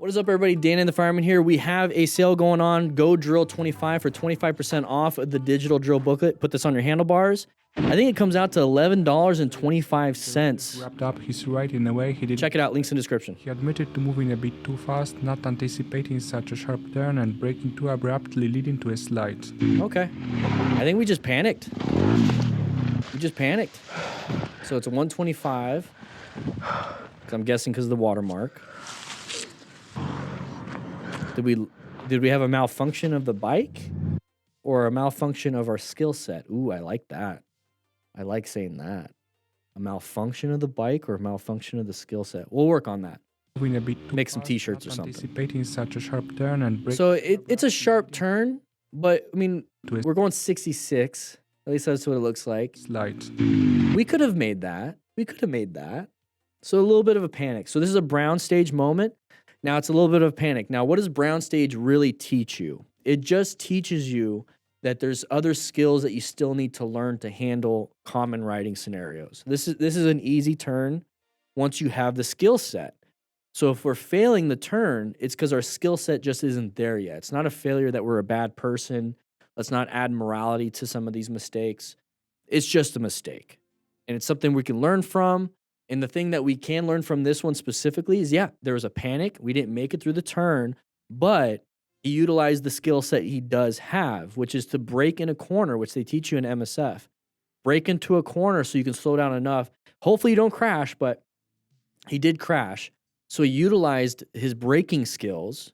What is up, everybody? DanDanTheFireman here. We have a sale going on. Go Drill 25 for 25% off of the digital drill booklet. Put this on your handlebars. I think it comes out to $11.25. Wrapped up his ride in a way he did. Check it out. Links in the description. He admitted to moving a bit too fast, not anticipating such a sharp turn, and braking too abruptly, leading to a slide. Okay. I think we just panicked. We just panicked. So it's a 125. I'm guessing because of the watermark. Did we have a malfunction of the bike or a malfunction of our skill set? Ooh, I like that. I like saying that. A malfunction of the bike or a malfunction of the skill set. We'll work on that. Moving a bit too Make some fast, t-shirts or not something. Anticipating such a sharp turn and braking. So it's a sharp turn, but I mean, we're going 66. At least that's what it looks like. Slide. We could have made that. We could have made that. So a little bit of a panic. So this is a brown stage moment. Now it's a little bit of panic. Now, what does brown stage really teach you? It just teaches you that there's other skills that you still need to learn to handle common riding scenarios. This is an easy turn once you have the skill set. So if we're failing the turn, it's because our skill set just isn't there yet. It's not a failure that we're a bad person. Let's not add morality to some of these mistakes. It's just a mistake. And it's something we can learn from. And the thing that we can learn from this one specifically is, yeah, there was a panic. We didn't make it through the turn, but he utilized the skill set he does have, which is to brake in a corner, which they teach you in MSF. Brake into a corner so you can slow down enough. Hopefully you don't crash, but he did crash. So he utilized his braking skills,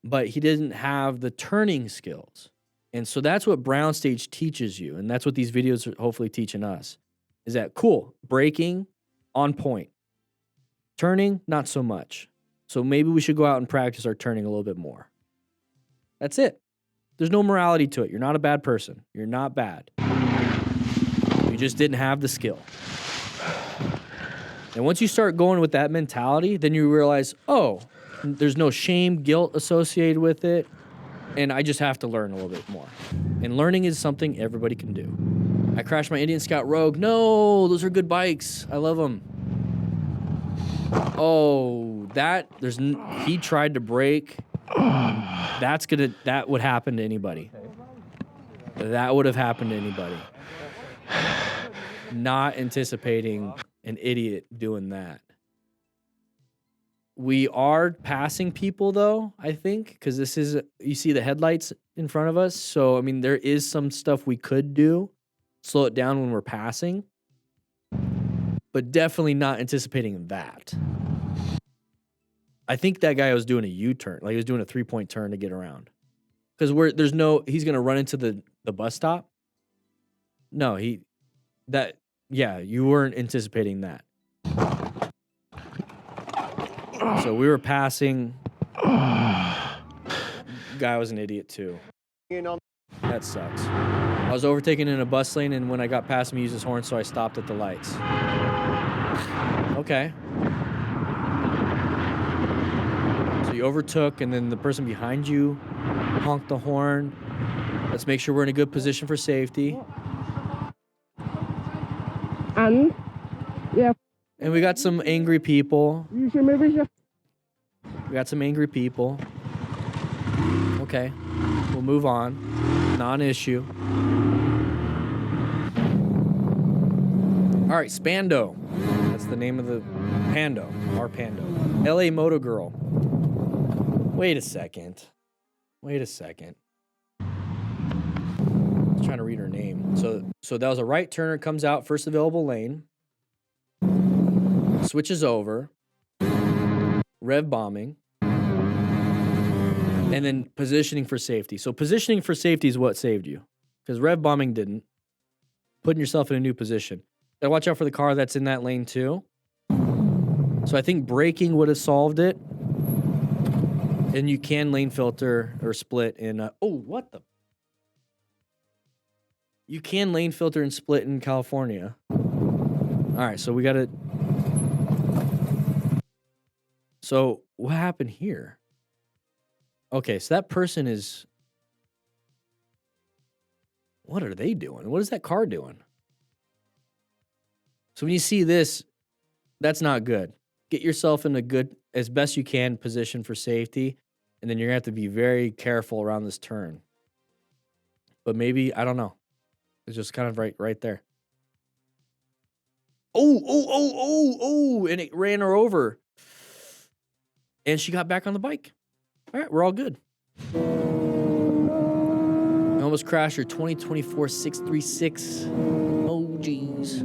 but he didn't have the turning skills. And so that's what brown stage teaches you. And that's what these videos are hopefully teaching us, is that cool, braking, on point. Turning, not so much. So maybe we should go out and practice our turning a little bit more. That's it. There's no morality to it. You're not a bad person. You're not bad. You just didn't have the skill. And once you start going with that mentality, then you realize, oh, there's no shame, guilt associated with it, and I just have to learn a little bit more. And learning is something everybody can do. I crashed my Indian Scout Rogue. No, those are good bikes. I love them. Oh, he tried to brake. That would happen to anybody. That would have happened to anybody. Not anticipating an idiot doing that. We are passing people though, I think, because you see the headlights in front of us. So, I mean, there is some stuff we could do. Slow it down when we're passing, but definitely not anticipating that. I think that guy was doing a U-turn, like he was doing a 3-point turn to get around. Because he's going to run into the bus stop. No, you weren't anticipating that. So we were passing. Guy was an idiot too. That sucks. I was overtaken in a bus lane, and when I got past him, he used his horn, so I stopped at the lights. Okay. So you overtook, and then the person behind you honked the horn. Let's make sure we're in a good position for safety. And we got some angry people. Okay. We'll move on. Non-issue. All right, Spando. That's the name of the Pando. Our Pando. LA Moto Girl. Wait a second. I was trying to read her name. So that was a right turner, comes out, first available lane. Switches over. Rev bombing. And then positioning for safety. So positioning for safety is what saved you. Because rev bombing didn't. Putting yourself in a new position. Gotta watch out for the car that's in that lane too. So I think braking would have solved it. And you can lane filter or split in... You can lane filter and split in California. All right, so we gotta... So what happened here? Okay, so that person is... What are they doing? What is that car doing? So when you see this, that's not good. Get yourself in a good as best you can position for safety, and then you're gonna have to be very careful around this turn. But maybe, I don't know. It's just kind of right there. Oh, and it ran her over. And she got back on the bike. All right, we're all good. I almost crashed her 2024 636. Oh, jeez.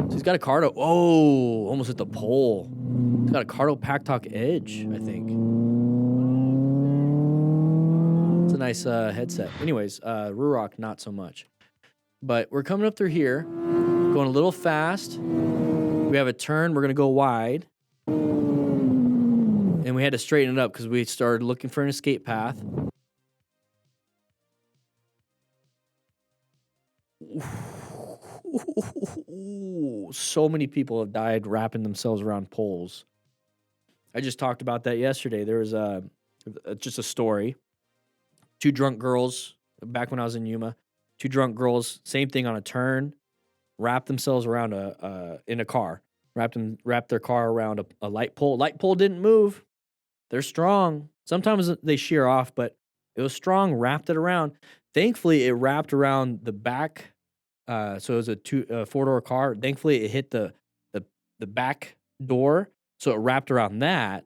So he's got a Cardo. Oh, almost hit the pole. He's got a Cardo Pack Talk Edge, I think. It's a nice headset. Anyways, Ruroc, not so much. But we're coming up through here, going a little fast. We have a turn. We're going to go wide. And we had to straighten it up because we started looking for an escape path. So many people have died wrapping themselves around poles. I just talked about that yesterday. There was just a story. 2 drunk girls, back when I was in Yuma, 2 drunk girls, same thing on a turn, wrapped themselves around in a car, wrapped their car around a light pole. Light pole didn't move. They're strong. Sometimes they shear off, but it was strong, wrapped it around. Thankfully, it wrapped around the back. So it was a 4-door car. Thankfully, it hit the back door, so it wrapped around that.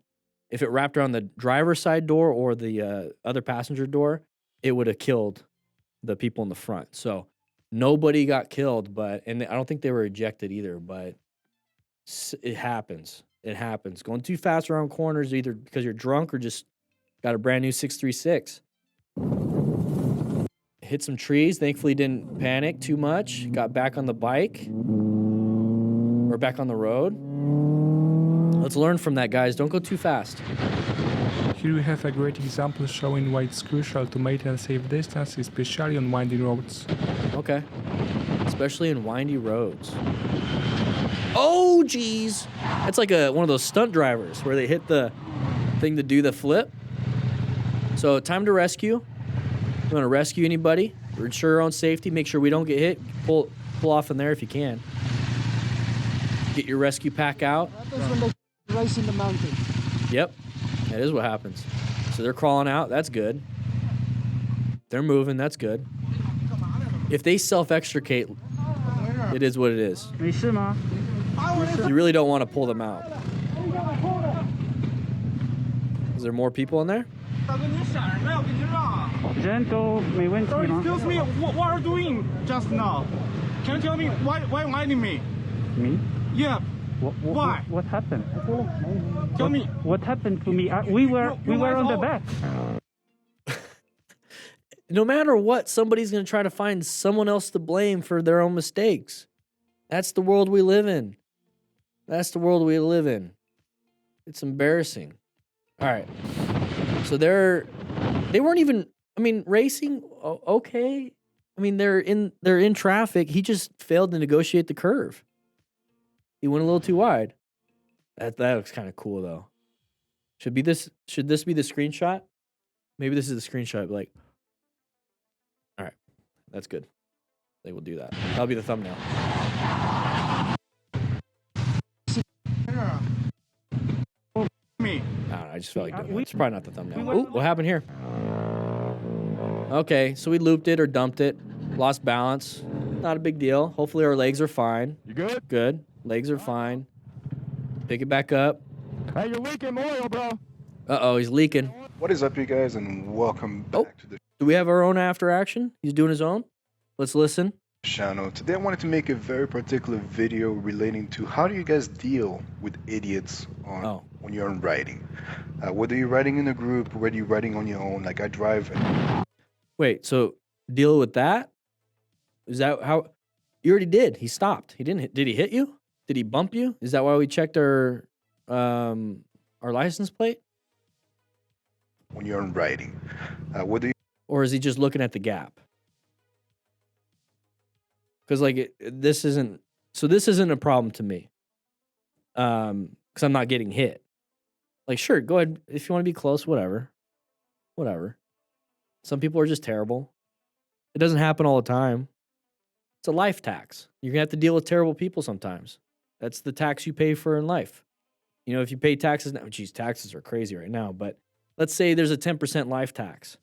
If it wrapped around the driver's side door or the other passenger door, it would have killed the people in the front. So nobody got killed, and I don't think they were ejected either, but it happens. It happens. Going too fast around corners, either because you're drunk or just got a brand new 636. Hit some trees. Thankfully, didn't panic too much. Got back on the bike. Or back on the road. Let's learn from that, guys. Don't go too fast. Here we have a great example showing why it's crucial to maintain a safe distance, especially on windy roads. Okay. Especially in windy roads. Oh, geez. That's like one of those stunt drivers where they hit the thing to do the flip. So, time to rescue. You want to rescue anybody? Or ensure your own safety. Make sure we don't get hit. Pull off in there if you can. Get your rescue pack out. What happens when they race in the mountain? Yep. That is what happens. So they're crawling out. That's good. They're moving. That's good. If they self-extricate, it is what it is. You really don't want to pull them out. Is there more people in there? Excuse me, what are you doing just now? Can you tell me why lying me? Me? Yeah. Why? What happened? Tell me. What happened to me? We were on the back. No matter what, somebody's going to try to find someone else to blame for their own mistakes. That's the world we live in. That's the world we live in. It's embarrassing. All right. So they weren't even, racing, okay. They're in traffic. He just failed to negotiate the curve. He went a little too wide. That looks kind of cool though. Should this be the screenshot? Maybe this is the screenshot. Like, all right, that's good. They will do that. That'll be the thumbnail. Me. I don't know, I just felt like doing it. It's probably not the thumbnail. Oh, what happened here? Okay, so we looped it or dumped it. Lost balance. Not a big deal. Hopefully our legs are fine. You good? Good. Legs are fine. Pick it back up. Hey, you're leaking oil, bro. Uh-oh, he's leaking. What is up, you guys, and welcome back to the Do we have our own after action? He's doing his own? Let's listen. channel. Today I wanted to make a very particular video relating to how do you guys deal with idiots when you're riding. Whether you're riding in a group, whether you're riding on your own, like I drive. Wait, so deal with that? Is that how... You already did. He stopped. He didn't. Did he hit you? Did he bump you? Is that why we checked our license plate? When you're riding, or is he just looking at the gap? Because this isn't a problem to me. Because I'm not getting hit. Like, sure, go ahead if you want to be close. Whatever. Some people are just terrible. It doesn't happen all the time. It's a life tax. You're gonna have to deal with terrible people sometimes. That's the tax you pay for in life. You know, if you pay taxes now, geez, taxes are crazy right now, but let's say there's a 10% life tax.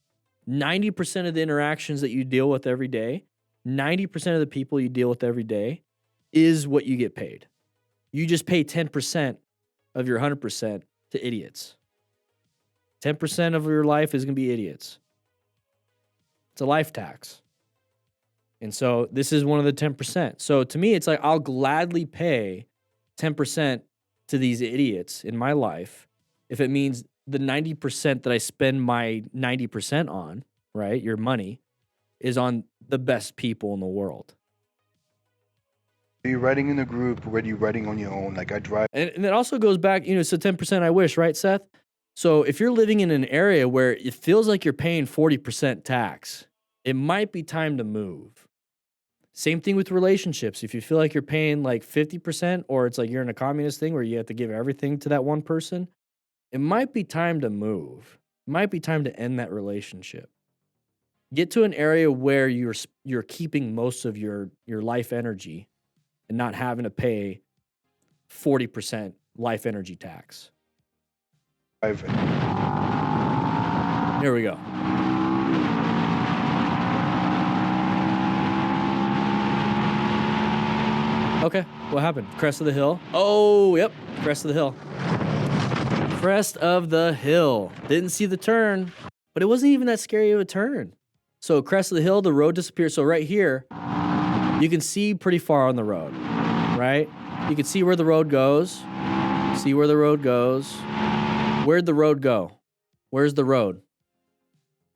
90% of the interactions that you deal with every day, 90% of the people you deal with every day is what you get paid. You just pay 10% of your 100% to idiots. 10% of your life is going to be idiots. It's a life tax. And so this is one of the 10%. So to me, it's like I'll gladly pay 10% to these idiots in my life if it means the 90% that I spend my 90% on, right, your money, is on the best people in the world. Are you riding in a group or are you riding on your own? Like I drive. And it also goes back, you know, so 10% I wish, right, Seth? So if you're living in an area where it feels like you're paying 40% tax, it might be time to move. Same thing with relationships. If you feel like you're paying like 50% or it's like you're in a communist thing where you have to give everything to that one person, it might be time to move. It might be time to end that relationship. Get to an area where you're keeping most of your life energy and not having to pay 40% life energy tax. Here we go. Okay, what happened? Crest of the hill. Oh, yep, crest of the hill. Crest of the hill. Didn't see the turn, but it wasn't even that scary of a turn. So crest of the hill, the road disappears. So right here, you can see pretty far on the road, right? You can see where the road goes. See where the road goes. Where'd the road go? Where's the road?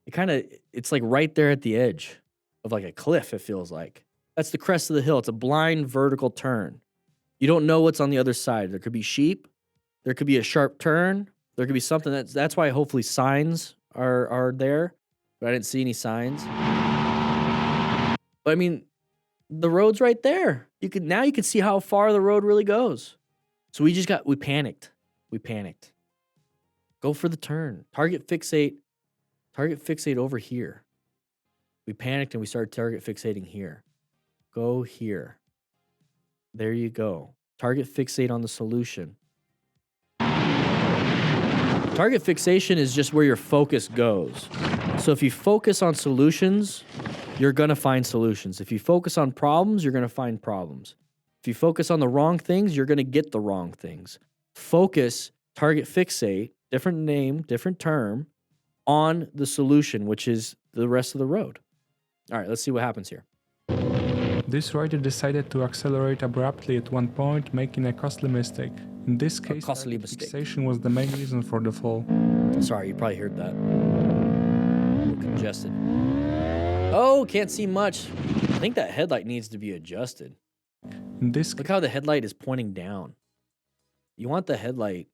It's like right there at the edge of like a cliff, it feels like. That's the crest of the hill. It's a blind vertical turn. You don't know what's on the other side. There could be sheep. There could be a sharp turn. There could be something that's why hopefully signs are there. But I didn't see any signs. But I mean, the road's right there. Now you can see how far the road really goes. So we panicked. We panicked. Go for the turn. Target fixate over here. We panicked and we started target fixating here. Go here. There you go. Target fixate on the solution. Target fixation is just where your focus goes. So if you focus on solutions, you're going to find solutions. If you focus on problems, you're going to find problems. If you focus on the wrong things, you're going to get the wrong things. Focus, target fixate, different name, different term, on the solution, which is the rest of the road. All right, let's see what happens here. This rider decided to accelerate abruptly at one point, making a costly mistake. In this case, fixation was the main reason for the fall. Sorry, you probably heard that. A little congested. Oh, can't see much. I think that headlight needs to be adjusted. Look how the headlight is pointing down. You want the headlight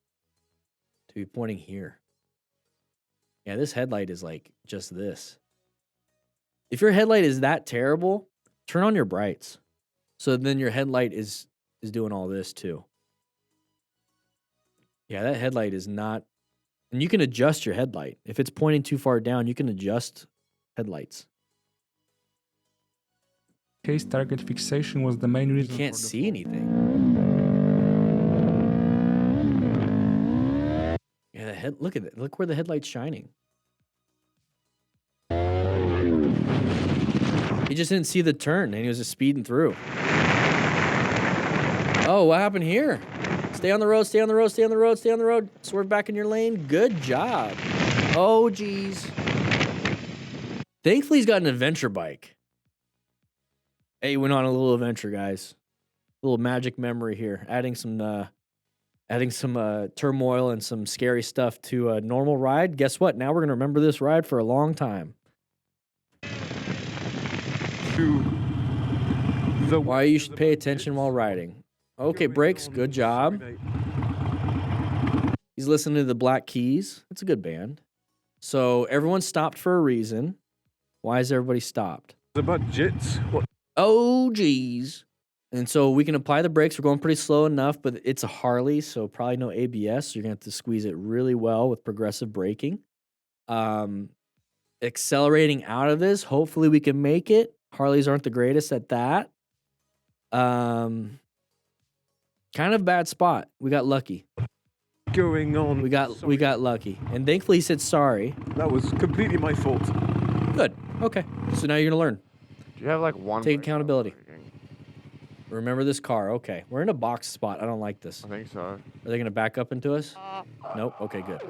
to be pointing here. Yeah, this headlight is like just this. If your headlight is that terrible, turn on your brights. So then your headlight is doing all this too. Yeah, that headlight is not... And you can adjust your headlight. If it's pointing too far down, you can adjust headlights. Case target fixation was the main reason. You can't see anything. Yeah, look at it. Look where the headlight's shining. He just didn't see the turn, and he was just speeding through. Oh, what happened here? Stay on the road, stay on the road, stay on the road, stay on the road. Swerve back in your lane. Good job. Oh, geez. Thankfully, he's got an adventure bike. Hey, went on a little adventure, guys. A little magic memory here. Adding some turmoil and some scary stuff to a normal ride. Guess what? Now we're going to remember this ride for a long time. Why you should pay attention while riding. Okay, brakes. Good job. He's listening to the Black Keys. It's a good band. So everyone stopped for a reason. Why is everybody stopped? The budget. Oh, geez. And so we can apply the brakes. We're going pretty slow enough, but it's a Harley, so probably no ABS. So you're going to have to squeeze it really well with progressive braking. Accelerating out of this. Hopefully we can make it. Harleys aren't the greatest at that. Kind of bad spot. We got lucky. going on? We got lucky. And thankfully he said sorry. That was completely my fault. Good. Okay. So now you're gonna learn. Do you have like one? Take accountability. Remember this car. Okay. We're in a box spot. I don't like this. I think so. Are they gonna back up into us? Nope. Okay, good.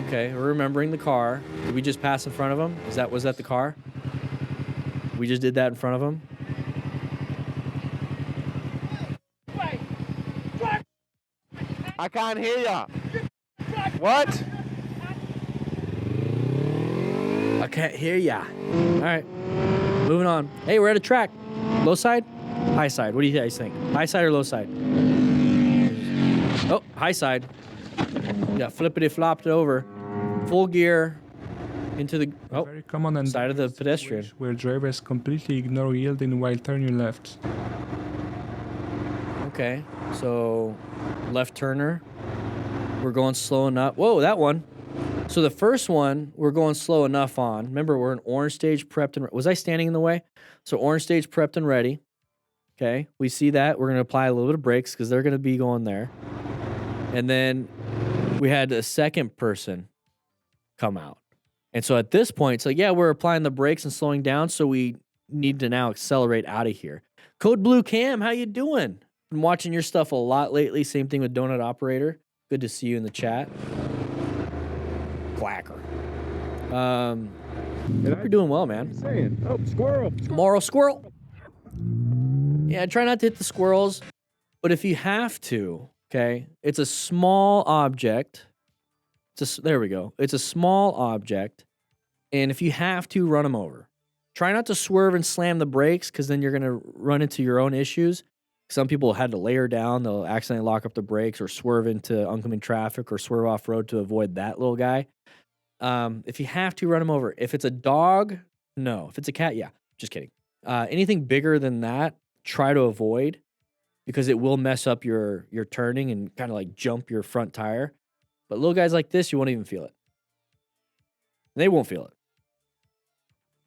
Okay, we're remembering the car. Did we just pass in front of him? Was that the car? We just did that in front of him? I can't hear ya. What? I can't hear ya. All right, moving on. Hey, we're at a track. Low side? High side. What do you guys think? High side or low side? Oh, high side. Got flippity flopped over. Full gear into the Very common and side of the pedestrian. where drivers completely ignore yielding while turning left. Okay, so left turner. We're going slow enough. Whoa, that one. So the first one, we're going slow enough on. Remember, we're in orange stage prepped and... Was I standing in the way? So orange stage prepped and ready. Okay, we see that. We're going to apply a little bit of brakes because they're going to be going there. And then we had a second person come out. And so at this point, it's like, yeah, we're applying the brakes and slowing down, so we need to now accelerate out of here. Code Blue Cam, how you doing? Been watching your stuff a lot lately. Same thing with Donut Operator. Good to see you in the chat. Quacker. You're doing well, man. Saying, oh, squirrel. Moral squirrel. Yeah, try not to hit the squirrels, but if you have to, okay, it's a small object. There we go. It's a small object, and if you have to, run them over. Try not to swerve and slam the brakes, because then you're going to run into your own issues. Some people had to layer down. They'll accidentally lock up the brakes or swerve into oncoming traffic or swerve off road to avoid that little guy. If you have to, run them over. If it's a dog, no. If it's a cat, yeah. Just kidding. Anything bigger than that, try to avoid, because it will mess up your turning and kind of like jump your front tire. But little guys like this, you won't even feel it. They won't feel it.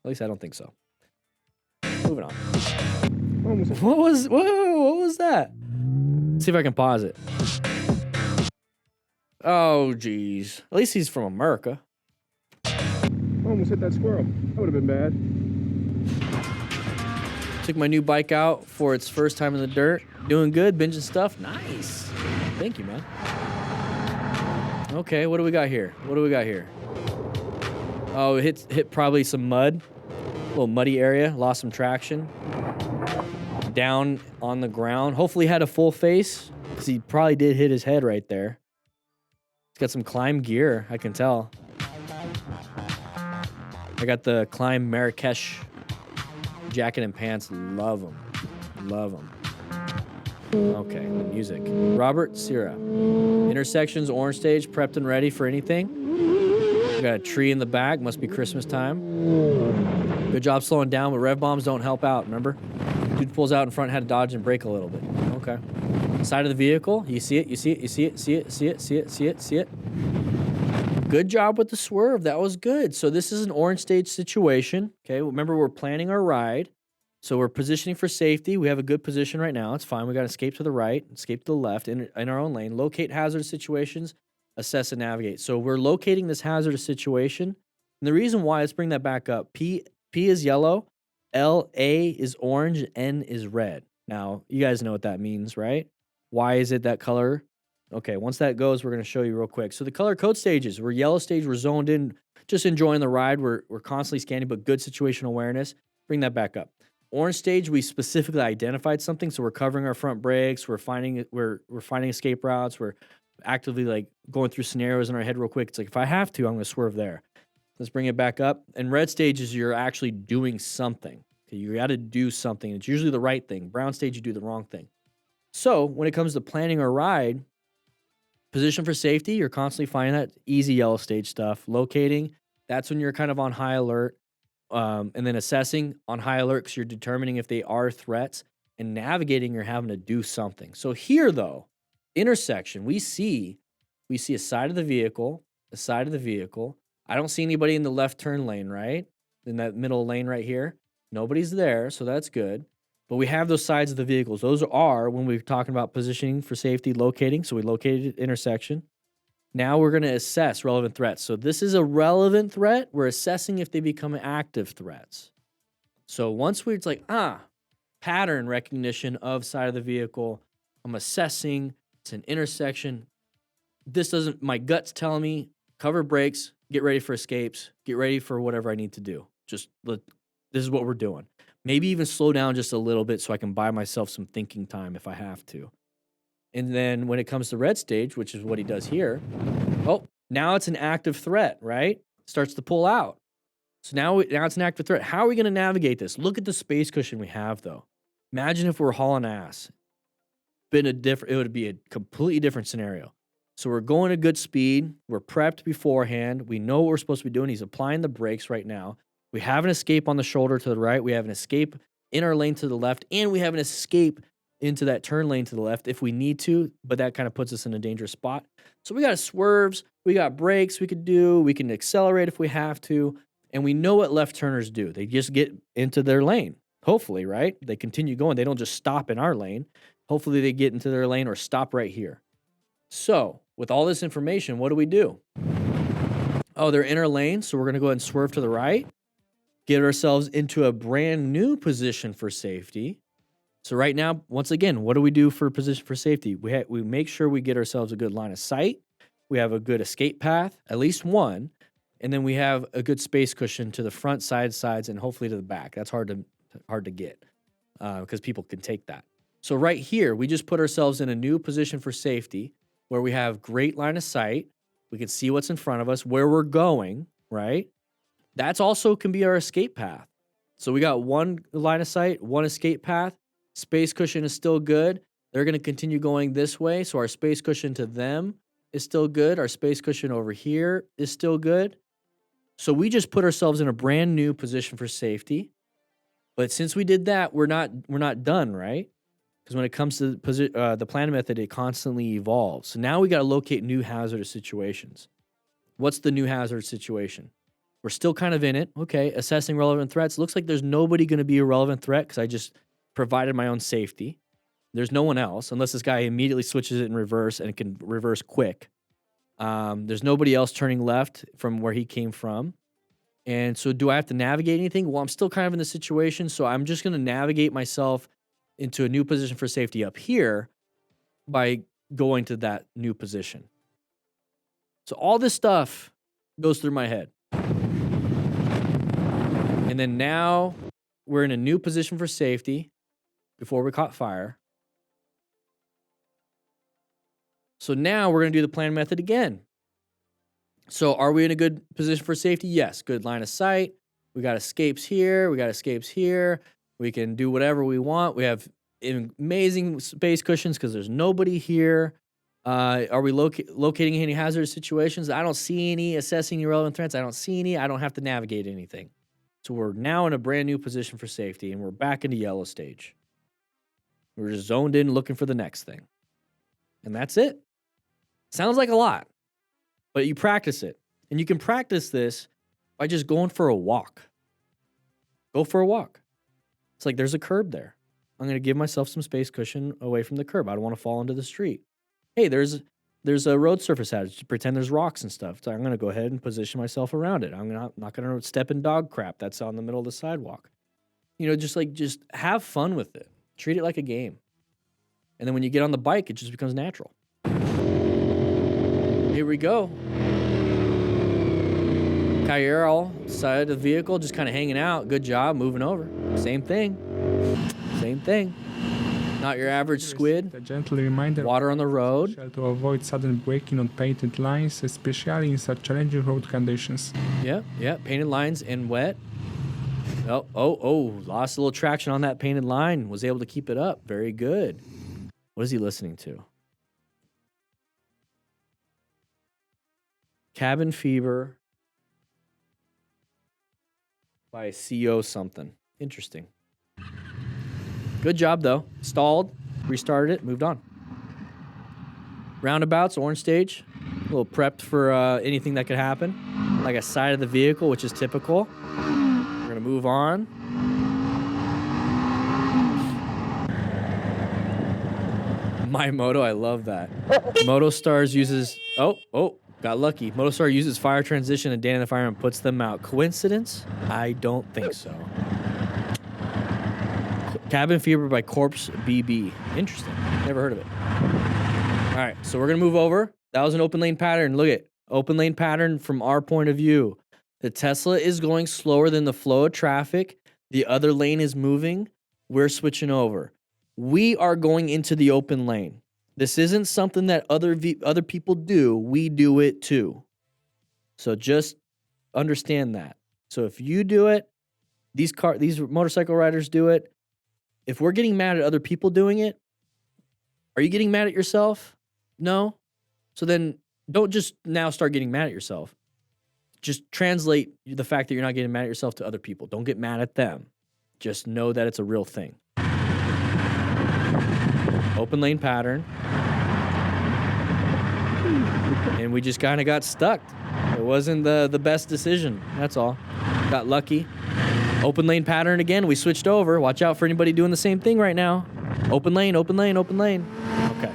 At least I don't think so. Moving on. What was that? Let's see if I can pause it. Oh, geez. At least he's from America. Almost hit that squirrel. That would have been bad. Took my new bike out for its first time in the dirt. Doing good, binging stuff. Nice. Thank you, man. Okay, what do we got here? Oh, it hit probably some mud. A little muddy area. Lost some traction. Down on the ground. Hopefully had a full face, because he probably did hit his head right there. He's got some climb gear, I can tell. I got the Climb Marrakesh jacket and pants. Love them. Okay, the music. Robert Sierra. Intersections, orange stage, prepped and ready for anything. We got a tree in the back. Must be Christmas time. Good job slowing down, but rev bombs don't help out, remember? Dude pulls out in front, had to dodge and brake a little bit. Okay. Side of the vehicle. You see it. Good job with the swerve. That was good. So this is an orange stage situation. Okay, remember we're planning our ride. So we're positioning for safety. We have a good position right now. It's fine. We got to escape to the right, escape to the left in our own lane. Locate hazardous situations, assess and navigate. So we're locating this hazardous situation. And the reason why, let's bring that back up. P is yellow, L-A is orange, N is red. Now, you guys know what that means, right? Why is it that color? Okay, once that goes, we're going to show you real quick. So the color code stages, we're yellow stage, we're zoned in, just enjoying the ride. We're constantly scanning, but good situational awareness. Bring that back up. Orange stage, we specifically identified something, so we're covering our front brakes, we're finding escape routes, we're actively like going through scenarios in our head real quick. It's like, if I have to, I'm going to swerve there. Let's bring it back up. And red stage is you're actually doing something. Okay, you got to do something. It's usually the right thing. Brown stage, you do the wrong thing. So when it comes to planning a ride, position for safety, you're constantly finding that easy yellow stage stuff. Locating, that's when you're kind of on high alert. And then assessing on high alert, because you're determining if they are threats. And navigating, you're having to do something. So here, though, intersection, we see a side of the vehicle, I don't see anybody in the left turn lane, right? In that middle lane right here. Nobody's there, so that's good. But we have those sides of the vehicles. Those are when we're talking about positioning for safety, locating. So we located intersection. Now we're going to assess relevant threats. So this is a relevant threat. We're assessing if they become active threats. So once it's like, pattern recognition of side of the vehicle, I'm assessing, it's an intersection. My gut's telling me, cover brakes, get ready for escapes, get ready for whatever I need to do. This is what we're doing. Maybe even slow down just a little bit so I can buy myself some thinking time if I have to. And then when it comes to red stage, which is what he does here, now it's an active threat, right? Starts to pull out. So now it's an active threat. How are we going to navigate this? Look at the space cushion we have, though. Imagine if we're hauling ass. It would be a completely different scenario. So we're going at good speed. We're prepped beforehand. We know what we're supposed to be doing. He's applying the brakes right now. We have an escape on the shoulder to the right. We have an escape in our lane to the left. And we have an escape into that turn lane to the left if we need to. But that kind of puts us in a dangerous spot. So we got swerves. We got brakes we could do. We can accelerate if we have to. And we know what left turners do. They just get into their lane. Hopefully, right? They continue going. They don't just stop in our lane. Hopefully they get into their lane or stop right here. So with all this information, what do? They're in our lane. So we're going to go ahead and swerve to the right. Get ourselves into a brand new position for safety. So right now, once again, what do we do for position for safety? We make sure we get ourselves a good line of sight. We have a good escape path, at least one. And then we have a good space cushion to the front, sides, and hopefully to the back. That's hard to get because people can take that. So right here, we just put ourselves in a new position for safety where we have great line of sight. We can see what's in front of us, where we're going, right? That's also can be our escape path. So we got one line of sight, one escape path. Space cushion is still good. They're going to continue going this way. So our space cushion to them is still good. Our space cushion over here is still good. So we just put ourselves in a brand new position for safety. But since we did that, we're not done, right? Because when it comes to the plan method, it constantly evolves. So now we got to locate new hazardous situations. What's the new hazardous situation? We're still kind of in it. Okay, assessing relevant threats. Looks like there's nobody going to be a relevant threat because I just provided my own safety. There's no one else unless this guy immediately switches it in reverse and it can reverse quick. There's nobody else turning left from where he came from. And so do I have to navigate anything? Well, I'm still kind of in the situation, so I'm just going to navigate myself into a new position for safety up here by going to that new position. So all this stuff goes through my head. And then now we're in a new position for safety before we caught fire. So now we're going to do the plan method again. So are we in a good position for safety? Yes. Good line of sight. We got escapes here. We got escapes here. We can do whatever we want. We have amazing space cushions because there's nobody here. Are we locating any hazardous situations? I don't see any. Assessing irrelevant threats. I don't see any. I don't have to navigate anything. So we're now in a brand new position for safety, and we're back into yellow stage. We're just zoned in looking for the next thing. And that's it. Sounds like a lot, but you practice it. And you can practice this by just going for a walk. Go for a walk. It's like there's a curb there. I'm going to give myself some space cushion away from the curb. I don't want to fall into the street. Hey, there's a road surface hazard. Pretend there's rocks and stuff. So I'm going to go ahead and position myself around it. I'm not going to step in dog crap that's on the middle of the sidewalk. You know, just have fun with it. Treat it like a game. And then when you get on the bike, it just becomes natural. Here we go. Kyle, side of the vehicle, just kind of hanging out. Good job, moving over. Same thing. Same thing. Not your average squid. A gentle reminder water on the road. To avoid sudden braking on painted lines, especially in such challenging road conditions. Yeah, painted lines and wet. Oh, lost a little traction on that painted line. Was able to keep it up. Very good. What is he listening to? Cabin Fever by CO something. Interesting. Good job, though. Stalled, restarted it, moved on. Roundabouts, orange stage. A little prepped for anything that could happen. Like a side of the vehicle, which is typical. We're going to move on. My Moto, I love that. Motostars uses, got lucky. Motostar uses fire transition and Dan and the Fireman puts them out. Coincidence? I don't think so. Cabin Fever by Corpse BB. Interesting. Never heard of it. All right, so we're going to move over. That was an open lane pattern. Look at open lane pattern from our point of view. The Tesla is going slower than the flow of traffic. The other lane is moving. We're switching over. We are going into the open lane. This isn't something that other people do. We do it too. So just understand that. So if you do it, these motorcycle riders do it. If we're getting mad at other people doing it, are you getting mad at yourself? No? So then don't just now start getting mad at yourself. Just translate the fact that you're not getting mad at yourself to other people. Don't get mad at them. Just know that it's a real thing. Open lane pattern. And we just kind of got stuck. It wasn't the best decision. That's all. Got lucky. Open lane pattern again. We switched over. Watch out for anybody doing the same thing right now. Open lane, open lane, open lane. Okay.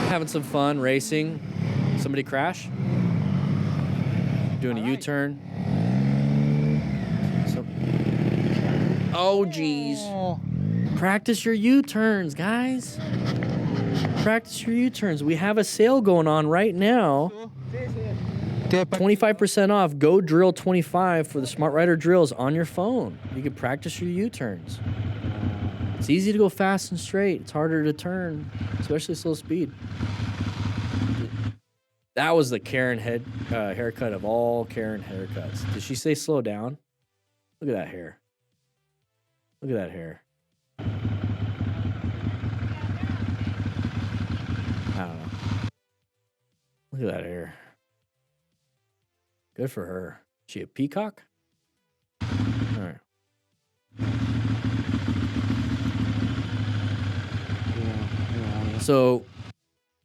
Having some fun racing. Somebody crash? Doing a U-turn. Oh, geez. Practice your U-turns, guys. Practice your U-turns. We have a sale going on right now. 25% off. Go Drill 25 for the Smart Rider drills on your phone. You can practice your U-turns. It's easy to go fast and straight. It's harder to turn, especially slow speed. That was the Karen haircut of all Karen haircuts. Did she say slow down? Look at that hair. Look at that hair. I don't know. Look at that hair. Good for her. She a peacock? All right. So,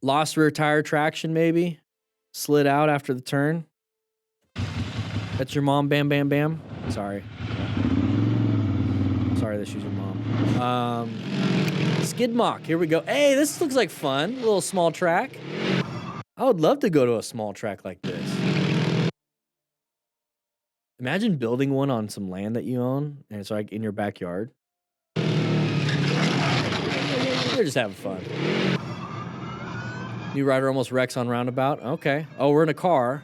lost rear tire traction maybe. Slid out after the turn. That's your mom, bam, bam, bam. Sorry. Sorry that she's your mom. Skid mock. Here we go. Hey, this looks like fun. A little small track. I would love to go to a small track like this. Imagine building one on some land that you own, and it's like in your backyard. You're just having fun. New rider almost wrecks on Roundabout. Okay. Oh, we're in a car.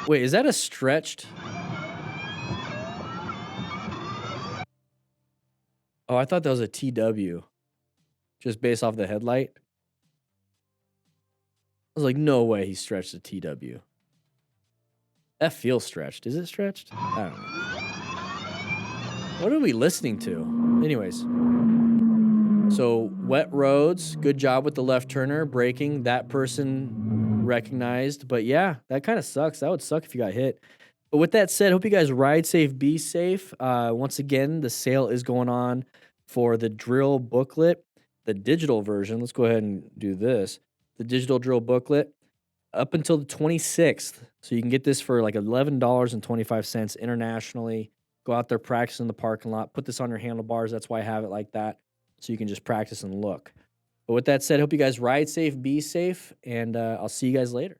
Wait, is that a stretched? Oh, I thought that was a TW. Just based off the headlight. I was like, no way he stretched a TW. That feels stretched. Is it stretched? I don't know. What are we listening to? Anyways. So, wet roads. Good job with the left turner. Braking. That person recognized. But yeah, that kind of sucks. That would suck if you got hit. But with that said, hope you guys ride safe, be safe. Once again, the sale is going on for the drill booklet, the digital version. Let's go ahead and do this. The digital drill booklet up until the 26th. So you can get this for like $11.25 internationally. Go out there, practice in the parking lot. Put this on your handlebars. That's why I have it like that. So you can just practice and look. But with that said, hope you guys ride safe, be safe, and I'll see you guys later.